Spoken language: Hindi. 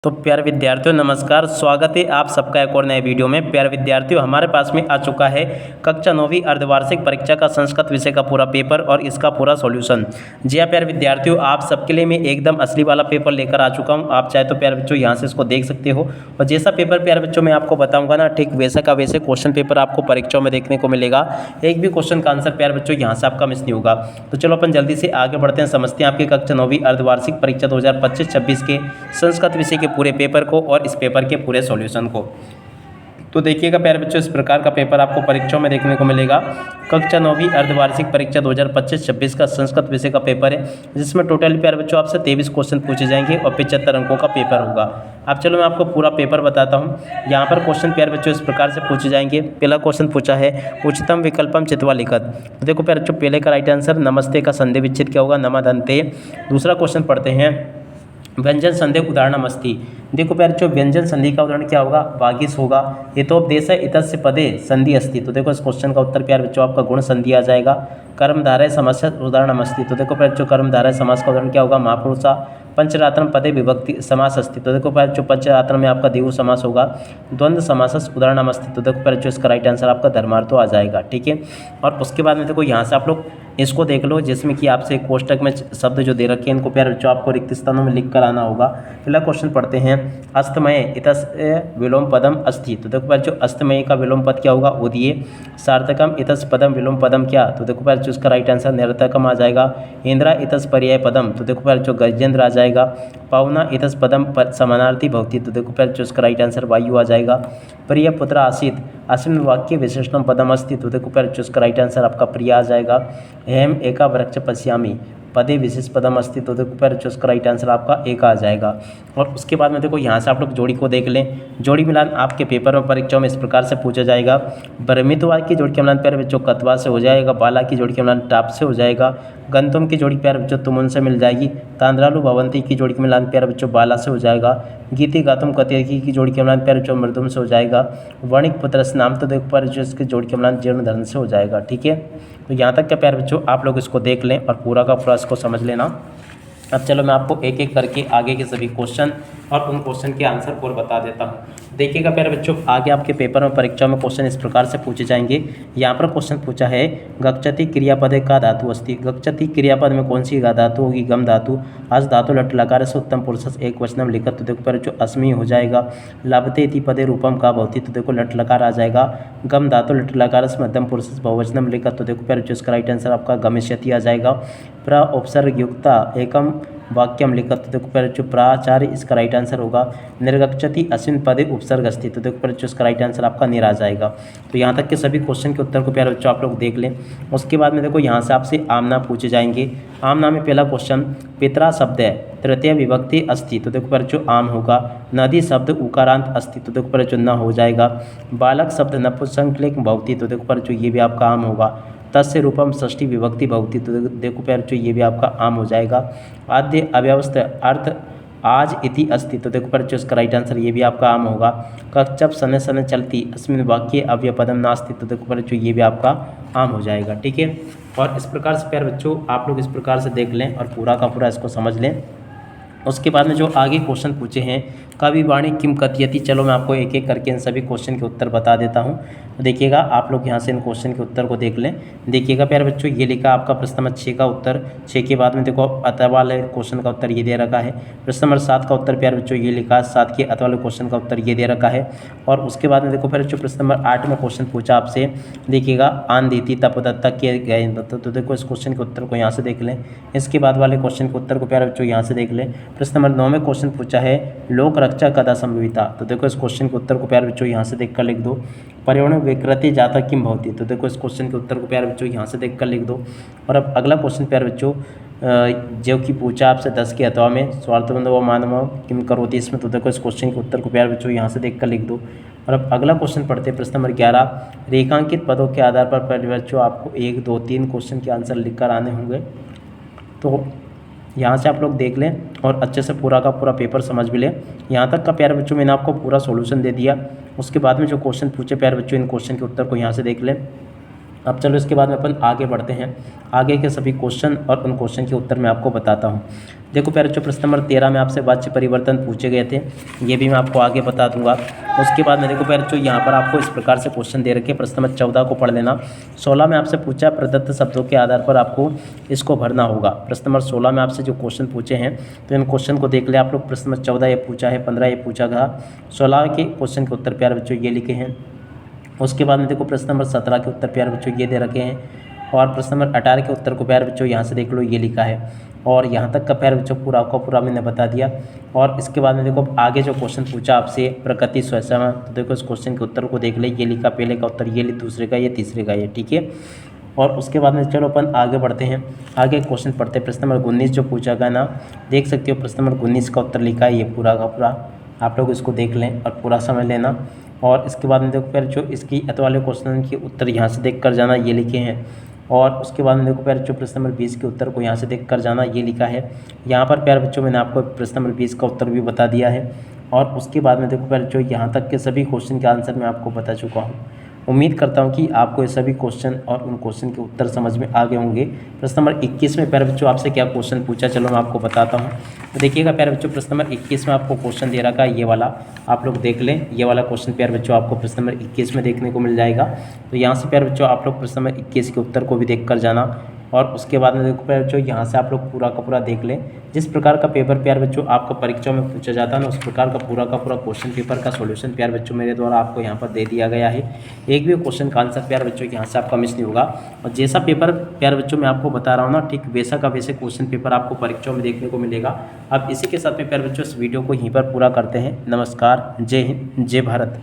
तो प्यारे विद्यार्थियों नमस्कार, स्वागत है आप सबका एक और नए वीडियो में। प्यारे विद्यार्थियों, हमारे पास में आ चुका है कक्षा 9वीं अर्धवार्षिक परीक्षा का संस्कृत विषय का पूरा पेपर और इसका पूरा सॉल्यूशन। जी हाँ प्यारे विद्यार्थियों, आप सबके लिए मैं एकदम असली वाला पेपर लेकर आ चुका हूँ। आप चाहे तो प्यारे बच्चों यहाँ से इसको देख सकते हो और जैसा पेपर प्यारे बच्चों मैं आपको बताऊँगा ना, ठीक वैसा का वैसे क्वेश्चन पेपर आपको परीक्षाओं में देखने को मिलेगा। एक भी क्वेश्चन का आंसर प्यारे बच्चों यहाँ से आपका मिस नहीं होगा। तो चलो अपन जल्दी से आगे बढ़ते हैं, समझते हैं आपकी कक्षा 9वीं अर्धवार्षिक परीक्षा 2025-26 के संस्कृत विषय के पूरे पेपर को और इस पेपर के पूरे सॉल्यूशन को। तो देखिएगा प्यारे बच्चों, इस प्रकार का पेपर आपको परीक्षाओं में देखने को मिलेगा। कक्षा 9वीं अर्धवार्षिक परीक्षा 2025-26 का संस्कृत विषय का पेपर है, जिसमें टोटल प्यारे बच्चों आपसे 23 क्वेश्चन पूछे जाएंगे और 75 अंकों का पेपर होगा। अब चलो मैं आपको पूरा पेपर बताता हूँ। यहाँ पर क्वेश्चन प्यारे बच्चों इस प्रकार से पूछे जाएंगे। पहला क्वेश्चन पूछा है उच्चतम विकल्पम चित्वा लिखत। तो देखो प्यारे बच्चों, पहले का राइट आंसर नमस्ते का संधि विच्छेद क्या होगा, नमदन्ते। दूसरा क्वेश्चन पढ़ते हैं व्यंजन संधि उदाहरणमस्ति। देखो प्यारे बच्चों, व्यंजन संधि का उदाहरण क्या होगा, वागीश होगा। हितोपदेश इतस्य पदे संधि अस्ति। तो देखो इस क्वेश्चन का उत्तर प्यारे बच्चों आपका गुण संधि आ जाएगा। कर्मधारय समास उदाहरणमस्ति। तो देखो प्यारे बच्चों, कर्मधारय समास का उदाहरण क्या होगा, महापुरुषा। पंचरात्रम पदे विभक्ति समास अस्ति। तो देखो प्यारे बच्चों, पंचरात्रम में आपका देव समास होगा। द्वंद्व समास उदाहरणमस्ति। तो देखो प्यारे बच्चों, इसका राइट आंसर आपका धर्मार्थो आ जाएगा। ठीक है, और उसके बाद में देखो यहाँ से आप लोग इसको देख लो, जिसमें कि आपसे एक कोष्टक में शब्द जो दे रखे हैं इनको प्यारे बच्चों आपको रिक्त स्थानों में लिख कर आना होगा। पहला क्वेश्चन पढ़ते हैं अस्तमय इतस्य विलोम पदम अस्ति। तो देखो प्यारे बच्चों, अस्तमय का विलोम पद क्या होगा, उदीय। सार्थकम इतस्य पदम विलोम पदम क्या, तो देखो प्यारे बच्चों इसका राइट आंसर निरर्थकम आ जाएगा। इंद्रा इतस्य पर्याय पदम। तो देखो प्यारे बच्चों गजेंद्र आ जाएगा। पावना इतस्य पदम समानार्थी भवति। तो देखो प्यारे बच्चों इसका राइट आंसर वायु आ जाएगा। प्रिय पुत्र आसीत अस्मिन् वाक्य विशेषणम पदम अस्ति। तो देखो प्यारे बच्चों इसका राइट आंसर आपका प्रिय आ जाएगा। हेम एका वृक्ष पश्यामि पदे विशेष पदम अस्ति। तो देखो प्यारे बच्चों इसका राइट आंसर आपका एक आ जाएगा। और उसके बाद में देखो यहाँ से आप लोग जोड़ी को देख लें। जोड़ी मिलान आपके पेपर में परीक्षाओं में इस प्रकार से पूछा जाएगा। ब्रह्मितवा की जोड़ी का मिलान प्यारे बच्चों कत्वा से हो जाएगा। बाला की जोड़ी का मिलान टाप से हो जाएगा। गंतुम की जोड़ी प्यारे बच्चों तुमुन से मिल जाएगी। तांद्रालु भवंती की जोड़ी का मिलान प्यारे बच्चों बाला से हो जाएगा। गीति गातुम कतेकी की जोड़ी का मिलान प्यारे बच्चों मृदुम से हो जाएगा। वर्णिक पुत्र नाम तो देखो प्यारे बच्चों इसकी जोड़ी का मिलान जीर्ण धर्म से हो जाएगा। ठीक है, तो यहाँ तक क्या प्यारे बच्चों आप लोग इसको देख लें और पूरा का पूरा इसको समझ लेना। अब चलो मैं आपको एक एक करके आगे के सभी क्वेश्चन और उन क्वेश्चन के आंसर और बता देता हूँ। देखिएगा प्यारे बच्चों, आगे आपके पेपर में परीक्षा में क्वेश्चन इस प्रकार से पूछे जाएंगे। यहाँ पर क्वेश्चन पूछा है गच्छति क्रियापद का धातु अस्ति। गच्छति क्रियापद में कौन सी धातु होगी, गम धातु। आज धातु लट लकार से उत्तम पुरुष एक वचनम लिखत। तो देखो प्यारे बच्चों अस्मि हो जाएगा। लभते इति पदे रूपम का भवति। तो देखो लट लकार आ जाएगा। गम धातु लट लकार से मध्यम पुरुष बहुवचनम लिखत। तो देखो प्यारे बच्चों इसका राइट आंसर आपका गमिष्यति आ जाएगा। प्र उपसर्ग युक्ता एकम वाक्यम लिखत। तो देखो प्यारे बच्चों प्राचार्य इसका राइट आंसर होगा। निर्गच्छति अस्मिन् पदे उपसर्ग अस्ति। तो देखो प्यारे बच्चों इसका राइट आंसर आपका निर आ जाएगा। तो यहाँ तक के सभी क्वेश्चन के उत्तर को प्यारे बच्चों आप लोग देख लें। उसके बाद में देखो यहाँ से आपसे आमना पूछे जाएंगे। आमना में पहला क्वेश्चन पितरा शब्द है तृतीय विभक्ति अस्ति। तो देखो प्यारे बच्चों आम होगा। नदी शब्द उकारांत अस्ति। तो देखो प्यारे बच्चों न हो जाएगा। बालक शब्द नपुंसकलिंग भवति। तो देखो प्यारे बच्चों ये भी आपका आम होगा। तस्य रूपम षष्ठी विभक्ति भवति। तो देखो प्यारे बच्चों ये भी आपका आम हो जाएगा। आद्य अव्यवस्थ अर्थ आज इति अस्ति। तो देखो प्यारे बच्चों इसका राइट आंसर ये भी आपका आम होगा। कच्छप सने सने चलती अस्मिन् वाक्ये अव्यपदम नास्ति। तो देखो प्यारे बच्चों ये भी आपका आम हो जाएगा। ठीक है, और इस प्रकार से प्यारे बच्चों आप लोग इस प्रकार से देख लें और पूरा का पूरा इसको समझ लें। उसके बाद में जो आगे क्वेश्चन पूछे हैं कवि वाणी किम कथयति। चलो मैं आपको एक एक करके इन सभी क्वेश्चन के उत्तर बता देता हूँ। तो देखिएगा आप लोग यहाँ से इन क्वेश्चन के उत्तर को देख लें। देखिएगा प्यारे बच्चों, ये लिखा आपका प्रश्न नंबर 6 का उत्तर। 6 के बाद में देखो अतः वाले क्वेश्चन का उत्तर ये दे रखा है। प्रश्न नंबर 7 का उत्तर प्यारे बच्चों ये लिखा है। 7 के अतः वाले क्वेश्चन का उत्तर ये दे रखा है। और उसके बाद में देखो प्यारे बच्चों प्रश्न नंबर 8 में क्वेश्चन पूछा आपसे। देखिएगा आंधीति तपदत्ता के गए। तो देखो इस क्वेश्चन के उत्तर को यहाँ से देख लें। इसके बाद वाले क्वेश्चन के उत्तर को प्यारे बच्चों यहाँ से देख लें। प्रश्न नंबर 9 में क्वेश्चन पूछा है लोक रक्षा कदा संभविता। तो देखो इस क्वेश्चन के उत्तर को प्यारे बच्चों यहाँ से देखकर लिख दो। पर्यावरण विकृति जाता किम भवति। तो देखो इस क्वेश्चन के उत्तर को प्यारे बच्चों यहाँ से देखकर लिख दो। और अब अगला क्वेश्चन प्यारे बच्चों जो कि पूछा आपसे 10 के अथवा में स्वार्थबंध व मानव किम करोति इसमें। तो देखो इस क्वेश्चन के उत्तर को प्यारे बच्चों यहाँ से देखकर लिख दो। और अब अगला क्वेश्चन पढ़ते हैं प्रश्न नंबर 11। रेखांकित पदों के आधार पर प्यारे बच्चों आपको 1, 2, 3 क्वेश्चन के आंसर लिख कर आने होंगे। तो यहाँ से आप लोग देख लें और अच्छे से पूरा का पूरा पेपर समझ भी लें। यहाँ तक का प्यारे बच्चों मैंने आपको पूरा सॉल्यूशन दे दिया। उसके बाद में जो क्वेश्चन पूछे प्यारे बच्चों इन क्वेश्चन के उत्तर को यहाँ से देख लें। अब चलो इसके बाद में अपन आगे बढ़ते हैं। आगे के सभी क्वेश्चन और उन क्वेश्चन के उत्तर मैं आपको बताता हूँ। देखो प्यारे बच्चों, प्रश्न नंबर 13 में आपसे वाच्य परिवर्तन पूछे गए थे, ये भी मैं आपको आगे बता दूंगा। उसके बाद में देखो प्यारे बच्चों, यहाँ पर आपको इस प्रकार से क्वेश्चन दे रखे। प्रश्न नंबर 14 को पढ़ लेना। 16 में आपसे पूछा प्रदत्त शब्दों के आधार पर आपको इसको भरना होगा। प्रश्न नंबर 16 में आपसे जो क्वेश्चन पूछे हैं तो इन क्वेश्चन को देख ले आप लोग। प्रश्न नंबर 14 ये पूछा है, 15 ये पूछा था, 16 के क्वेश्चन के उत्तर प्यारे बच्चों ये लिखे हैं। उसके बाद में देखो प्रश्न नंबर 17 के उत्तर प्यारे बच्चों ये दे रखे हैं, और प्रश्न नंबर 18 के उत्तर को प्यारे बच्चों यहाँ से देख लो ये लिखा है। और यहाँ तक का प्यारे बच्चों पूरा का पूरा मैंने बता दिया। और इसके बाद में देखो आगे जो क्वेश्चन पूछा आपसे प्रकृति स्वयं, तो देखो इस क्वेश्चन के उत्तर को देख ले, ये लिखा पहले का उत्तर, ये दूसरे का, ये तीसरे का, ये ठीक है। और उसके बाद में चलो अपन आगे बढ़ते हैं। आगे क्वेश्चन पढ़ते हैं। प्रश्न नंबर 19 जो पूछा गया ना, देख सकते हो प्रश्न नंबर 19 का उत्तर लिखा है ये पूरा का पूरा, आप लोग इसको देख लें और पूरा समझ लेना। और इसके बाद में देखो फिर जो इसकी अत वाले क्वेश्चन के उत्तर यहाँ से देख कर जाना, ये लिखे हैं। और उसके बाद में देखो प्यारे बच्चों प्रश्न नंबर 20 के उत्तर को यहाँ से देख कर जाना, ये लिखा है। यहाँ पर प्यारे बच्चों मैंने आपको प्रश्न नंबर 20 का उत्तर भी बता दिया है। और उसके बाद में देखो प्यारे बच्चों यहाँ तक के सभी क्वेश्चन के आंसर मैं आपको बता चुका हूँ। उम्मीद करता हूँ कि आपको ये सभी क्वेश्चन और उन क्वेश्चन के उत्तर समझ में आ गए होंगे। प्रश्न नंबर 21 में प्यारे बच्चों आपसे क्या क्वेश्चन पूछा, चलो मैं आपको बताता हूँ। तो देखिएगा प्यारे बच्चों, प्रश्न नंबर 21 में आपको क्वेश्चन दे रखा है ये वाला, आप लोग देख लें। ये वाला क्वेश्चन प्यारे बच्चों आपको प्रश्न नंबर 21 में देखने को मिल जाएगा। तो यहाँ से प्यारे बच्चों आप लोग प्रश्न नंबर 21 के उत्तर को भी देख कर जाना। और उसके बाद में देखो प्यारे बच्चों, यहाँ से आप लोग पूरा का पूरा देख लें। जिस प्रकार का पेपर प्यारे बच्चों आपका परीक्षा में पूछा जाता है ना, उस प्रकार का पूरा क्वेश्चन पेपर का सॉल्यूशन प्यारे बच्चों मेरे द्वारा आपको यहाँ पर दे दिया गया है। एक भी क्वेश्चन का आंसर प्यारे बच्चों यहाँ से आपका मिस नहीं होगा। और जैसा पेपर प्यारे बच्चों मैं आपको बता रहा हूँ ना, ठीक वैसा का वैसे क्वेश्चन पेपर आपको परीक्षाओं में देखने को मिलेगा। अब इसी के साथ में प्यारे बच्चों इस वीडियो को यहीं पर पूरा करते हैं। नमस्कार, जय हिंद, जय भारत।